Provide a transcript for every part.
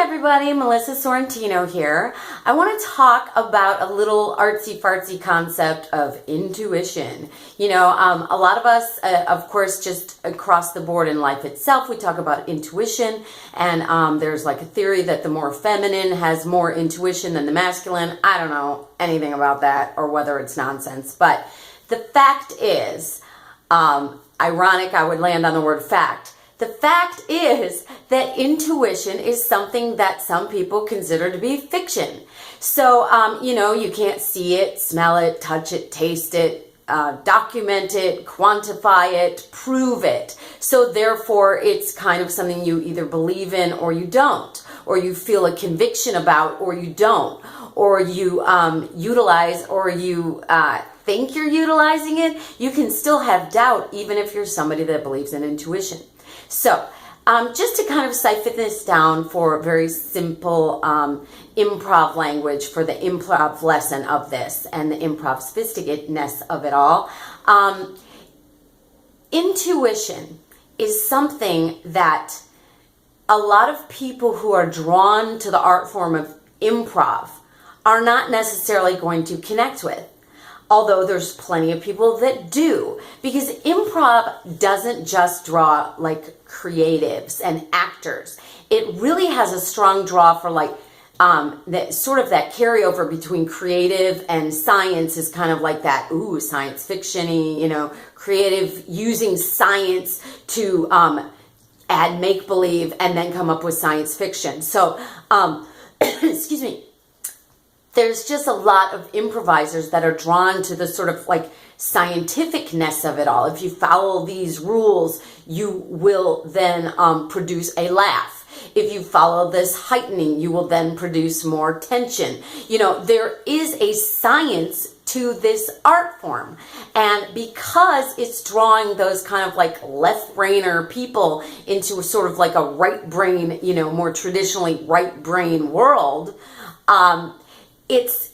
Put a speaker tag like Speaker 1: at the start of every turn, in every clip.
Speaker 1: everybody, Melissa Sorrentino here. I want to talk about a little artsy-fartsy concept of intuition. A lot of us, of course, just across the board in life itself, we talk about intuition, and there's like a theory that the more feminine has more intuition than the masculine. I don't know anything about that or whether it's nonsense, but the fact is, ironic I would land on the word fact. The fact is that intuition is something that some people consider to be fiction. So, you can't see it, smell it, touch it, taste it, document it, quantify it, prove it. So therefore, it's kind of something you either believe in or you don't, or you feel a conviction about or you don't, or you utilize or you think you're utilizing it. You can still have doubt even if you're somebody that believes in intuition. So, just to kind of siphon this down for very simple improv language for the improv lesson of this and the improv sophisticate-ness of it all, intuition is something that a lot of people who are drawn to the art form of improv are not necessarily going to connect with. Although there's plenty of people that do, because improv doesn't just draw like creatives and actors. It really has a strong draw for like that sort of that carryover between creative and science is kind of like that, science fiction-y, creative using science to add make-believe and then come up with science fiction. So, excuse me. There's just a lot of improvisers that are drawn to the sort of like scientificness of it all. If you follow these rules, you will then produce a laugh. If you follow this heightening, you will then produce more tension. There is a science to this art form. And because it's drawing those kind of like left brainer people into a sort of like a right brain, more traditionally right brain world, it's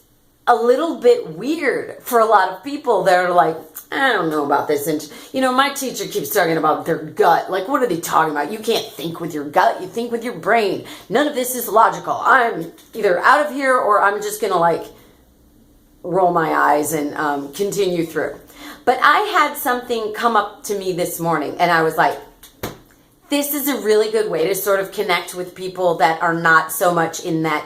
Speaker 1: a little bit weird for a lot of people that are like, I don't know about this. And, my teacher keeps talking about their gut. Like, what are they talking about? You can't think with your gut. You think with your brain. None of this is logical. I'm either out of here or I'm just going to like roll my eyes and continue through. But I had something come up to me this morning and I was like, this is a really good way to sort of connect with people that are not so much in that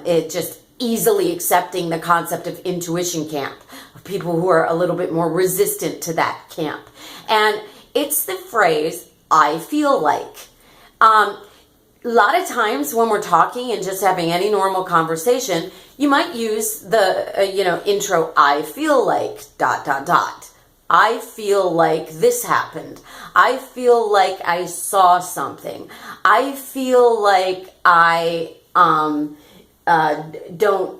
Speaker 1: it just easily accepting the concept of intuition camp, of people who are a little bit more resistant to that camp. And it's the phrase, I feel like. A lot of times when we're talking and just having any normal conversation, you might use the, intro, I feel like, ... I feel like this happened. I feel like I saw something. I feel like I, don't,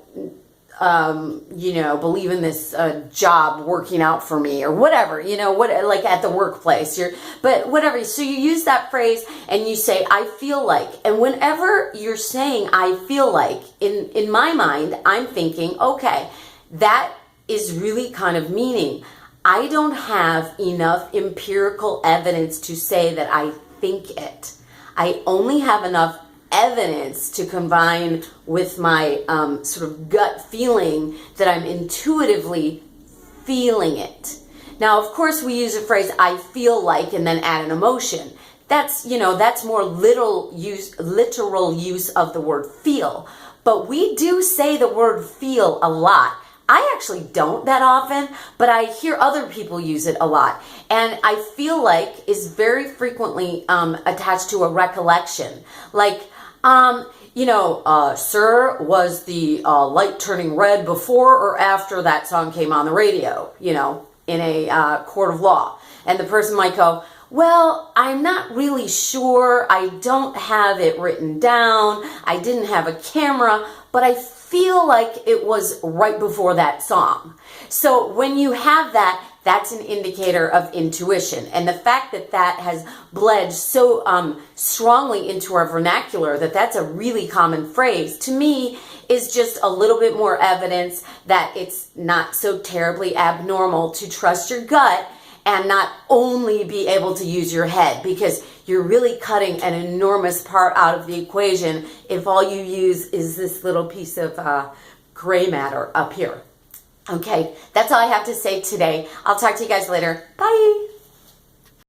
Speaker 1: believe in this job working out for me or whatever, like at the workplace, but whatever. So you use that phrase and you say, I feel like, and whenever you're saying, I feel like, in my mind, I'm thinking, okay, that is really kind of meaning, I don't have enough empirical evidence to say that I think it. I only have enough evidence to combine with my sort of gut feeling that I'm intuitively feeling it. Now, of course, we use a phrase, I feel like, and then add an emotion. That's, that's more literal use of the word feel. But we do say the word feel a lot. I actually don't that often, but I hear other people use it a lot. And I feel like is very frequently attached to a recollection. Like, sir, was the light turning red before or after that song came on the radio, in a court of law? And the person might go, well, I'm not really sure. I don't have it written down. I didn't have a camera, but I feel like it was right before that song. So when you have that, that's an indicator of intuition. And the fact that that has bled so strongly into our vernacular, that's a really common phrase, to me is just a little bit more evidence that it's not so terribly abnormal to trust your gut and not only be able to use your head, because you're really cutting an enormous part out of the equation if all you use is this little piece of gray matter up here. Okay, that's all I have to say today. I'll talk to you guys later. Bye.